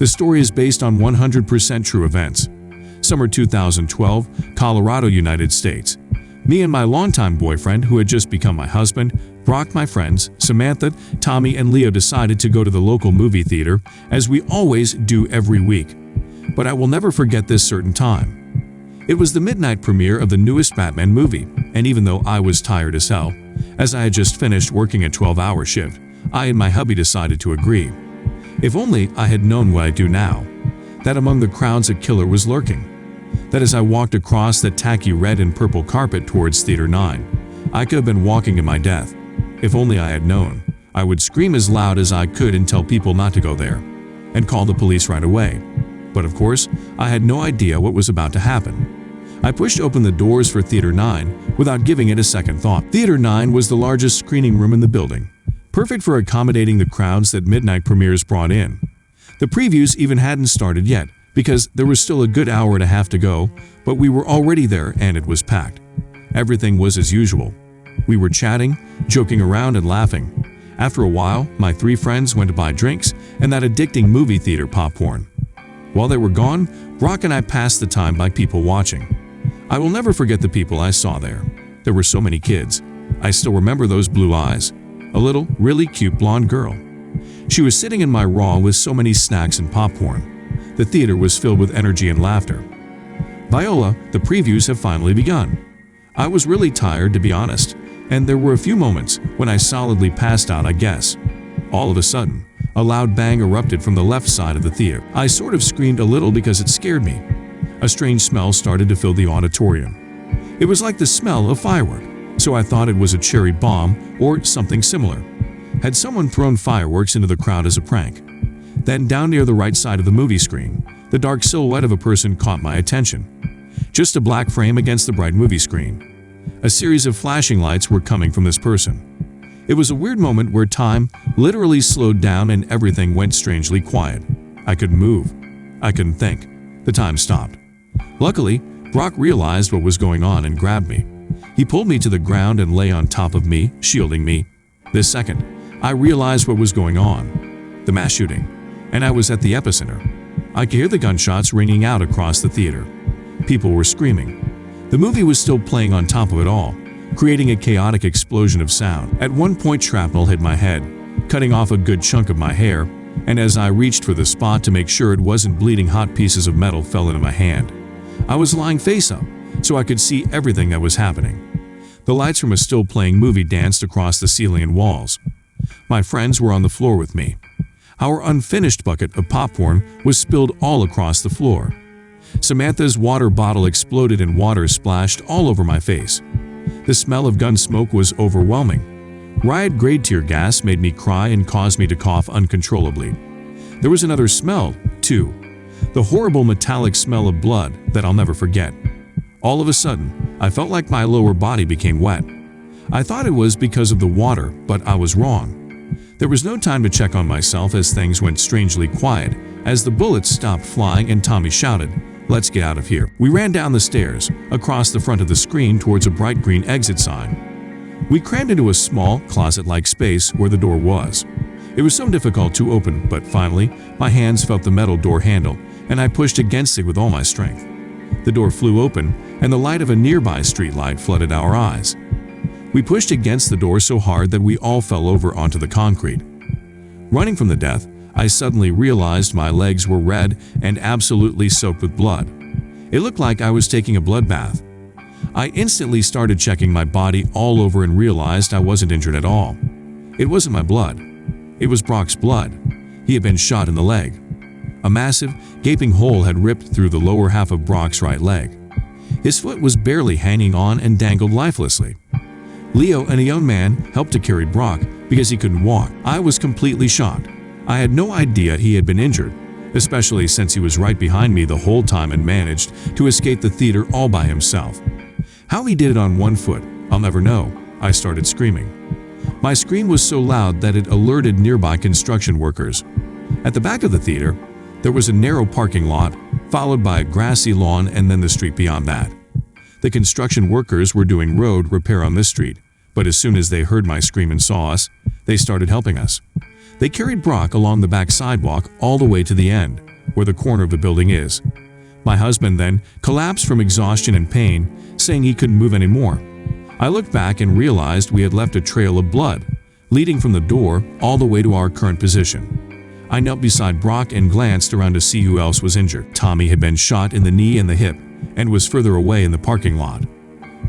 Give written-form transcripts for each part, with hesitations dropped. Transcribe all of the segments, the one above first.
The story is based on 100% true events. Summer 2012, Colorado, United States. Me and my longtime boyfriend, who had just become my husband, Brock, my friends, Samantha, Tommy, and Leo decided to go to the local movie theater, as we always do every week. But I will never forget this certain time. It was the midnight premiere of the newest Batman movie, and even though I was tired as hell, as I had just finished working a 12-hour shift, I and my hubby decided to agree. If only I had known what I do now, that among the crowds a killer was lurking. That as I walked across that tacky red and purple carpet towards Theater 9, I could have been walking to my death. If only I had known, I would scream as loud as I could and tell people not to go there, and call the police right away. But of course, I had no idea what was about to happen. I pushed open the doors for Theater 9 without giving it a second thought. Theater 9 was the largest screening room in the building, perfect for accommodating the crowds that midnight premieres brought in. The previews even hadn't started yet, because there was still a good hour and a half to go, but we were already there and it was packed. Everything was as usual. We were chatting, joking around and laughing. After a while, my 3 friends went to buy drinks and that addicting movie theater popcorn. While they were gone, Brock and I passed the time by people watching. I will never forget the people I saw there. There were so many kids. I still remember those blue eyes. A little, really cute blonde girl. She was sitting in my raw with so many snacks and popcorn. The theater was filled with energy and laughter. Viola, the previews have finally begun. I was really tired, to be honest, and there were a few moments when I solidly passed out, I guess. All of a sudden, a loud bang erupted from the left side of the theater. I sort of screamed a little because it scared me. A strange smell started to fill the auditorium. It was like the smell of firework, so I thought it was a cherry bomb or something similar. Had someone thrown fireworks into the crowd as a prank? Then down near the right side of the movie screen, the dark silhouette of a person caught my attention. Just a black frame against the bright movie screen. A series of flashing lights were coming from this person. It was a weird moment where time literally slowed down and everything went strangely quiet. I couldn't move. I couldn't think. The time stopped. Luckily, Brock realized what was going on and grabbed me. He pulled me to the ground and lay on top of me, shielding me. This second, I realized what was going on. The mass shooting. And I was at the epicenter. I could hear the gunshots ringing out across the theater. People were screaming. The movie was still playing on top of it all, creating a chaotic explosion of sound. At one point, shrapnel hit my head, cutting off a good chunk of my hair, and as I reached for the spot to make sure it wasn't bleeding, hot pieces of metal fell into my hand. I was lying face up, so I could see everything that was happening. The lights from a still-playing movie danced across the ceiling and walls. My friends were on the floor with me. Our unfinished bucket of popcorn was spilled all across the floor. Samantha's water bottle exploded and water splashed all over my face. The smell of gun smoke was overwhelming. Riot-grade tear gas made me cry and caused me to cough uncontrollably. There was another smell, too. The horrible metallic smell of blood that I'll never forget. All of a sudden, I felt like my lower body became wet. I thought it was because of the water, but I was wrong. There was no time to check on myself as things went strangely quiet as the bullets stopped flying and Tommy shouted, "Let's get out of here." We ran down the stairs, across the front of the screen towards a bright green exit sign. We crammed into a small, closet-like space where the door was. It was so difficult to open, but finally, my hands felt the metal door handle, and I pushed against it with all my strength. The door flew open, and the light of a nearby streetlight flooded our eyes. We pushed against the door so hard that we all fell over onto the concrete. Running from the death, I suddenly realized my legs were red and absolutely soaked with blood. It looked like I was taking a bloodbath. I instantly started checking my body all over and realized I wasn't injured at all. It wasn't my blood. It was Brock's blood. He had been shot in the leg. A massive, gaping hole had ripped through the lower half of Brock's right leg. His foot was barely hanging on and dangled lifelessly. Leo and a young man helped to carry Brock because he couldn't walk. I was completely shocked. I had no idea he had been injured, especially since he was right behind me the whole time and managed to escape the theater all by himself. How he did it on one foot, I'll never know. I started screaming. My scream was so loud that it alerted nearby construction workers. At the back of the theater, there was a narrow parking lot, followed by a grassy lawn and then the street beyond that. The construction workers were doing road repair on this street, but as soon as they heard my scream and saw us, they started helping us. They carried Brock along the back sidewalk all the way to the end, where the corner of the building is. My husband then collapsed from exhaustion and pain, saying he couldn't move anymore. I looked back and realized we had left a trail of blood, leading from the door all the way to our current position. I knelt beside Brock and glanced around to see who else was injured. Tommy had been shot in the knee and the hip, and was further away in the parking lot.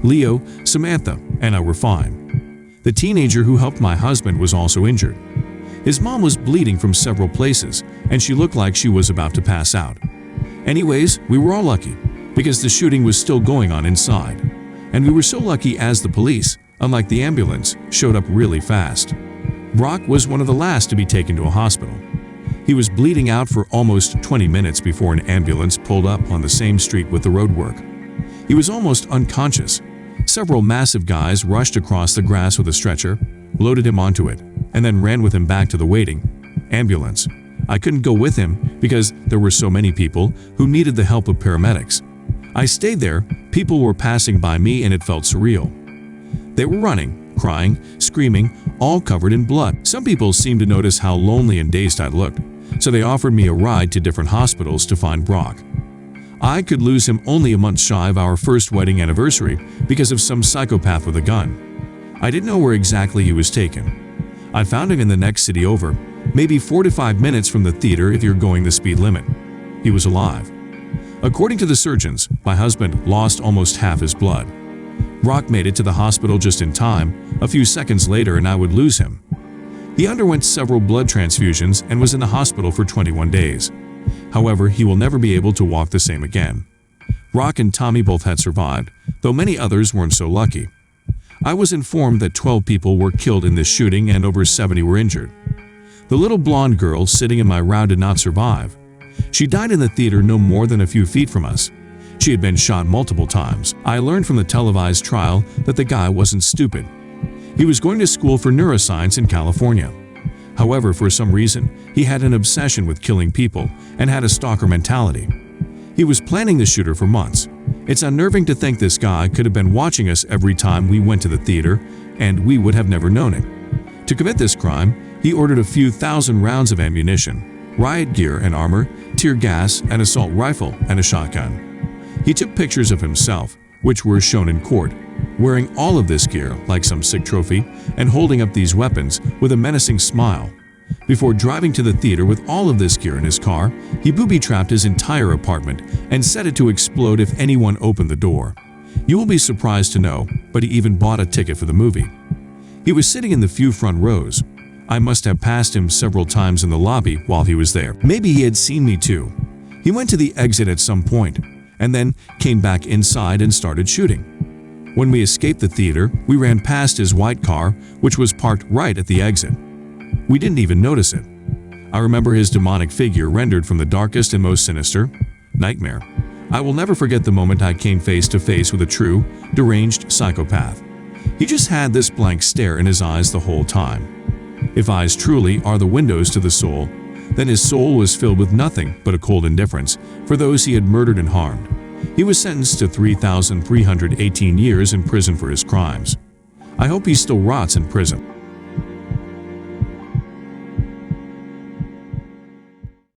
Leo, Samantha, and I were fine. The teenager who helped my husband was also injured. His mom was bleeding from several places, and she looked like she was about to pass out. Anyways, we were all lucky, because the shooting was still going on inside. And we were so lucky as the police, unlike the ambulance, showed up really fast. Brock was one of the last to be taken to a hospital. He was bleeding out for almost 20 minutes before an ambulance pulled up on the same street with the roadwork. He was almost unconscious. Several massive guys rushed across the grass with a stretcher, loaded him onto it, and then ran with him back to the waiting ambulance. I couldn't go with him because there were so many people who needed the help of paramedics. I stayed there, people were passing by me and it felt surreal. They were running, crying, screaming, all covered in blood. Some people seemed to notice how lonely and dazed I looked, so they offered me a ride to different hospitals to find Brock. I could lose him only a month shy of our first wedding anniversary because of some psychopath with a gun. I didn't know where exactly he was taken. I found him in the next city over, maybe 4 to 5 minutes from the theater if you're going the speed limit. He was alive. According to the surgeons, my husband lost almost half his blood. Brock made it to the hospital just in time, a few seconds later, and I would lose him. He underwent several blood transfusions and was in the hospital for 21 days. However, he will never be able to walk the same again. Brock and Tommy both had survived, though many others weren't so lucky. I was informed that 12 people were killed in this shooting and over 70 were injured. The little blonde girl sitting in my row did not survive. She died in the theater no more than a few feet from us. She had been shot multiple times. I learned from the televised trial that the guy wasn't stupid. He was going to school for neuroscience in California. However, for some reason, he had an obsession with killing people and had a stalker mentality. He was planning the shooter for months. It's unnerving to think this guy could have been watching us every time we went to the theater, and we would have never known it. To commit this crime, he ordered a few thousand rounds of ammunition, riot gear and armor, tear gas, an assault rifle, and a shotgun. He took pictures of himself, which were shown in court, wearing all of this gear like some sick trophy and holding up these weapons with a menacing smile. Before driving to the theater with all of this gear in his car, he booby-trapped his entire apartment and set it to explode if anyone opened the door. You will be surprised to know, but he even bought a ticket for the movie. He was sitting in the few front rows. I must have passed him several times in the lobby while he was there. Maybe he had seen me too. He went to the exit at some point, and then came back inside and started shooting. When we escaped the theater, we ran past his white car, which was parked right at the exit. We didn't even notice it. I remember his demonic figure rendered from the darkest and most sinister nightmare. I will never forget the moment I came face to face with a true, deranged psychopath. He just had this blank stare in his eyes the whole time. If eyes truly are the windows to the soul, then his soul was filled with nothing but a cold indifference for those he had murdered and harmed. He was sentenced to 3,318 years in prison for his crimes. I hope he still rots in prison.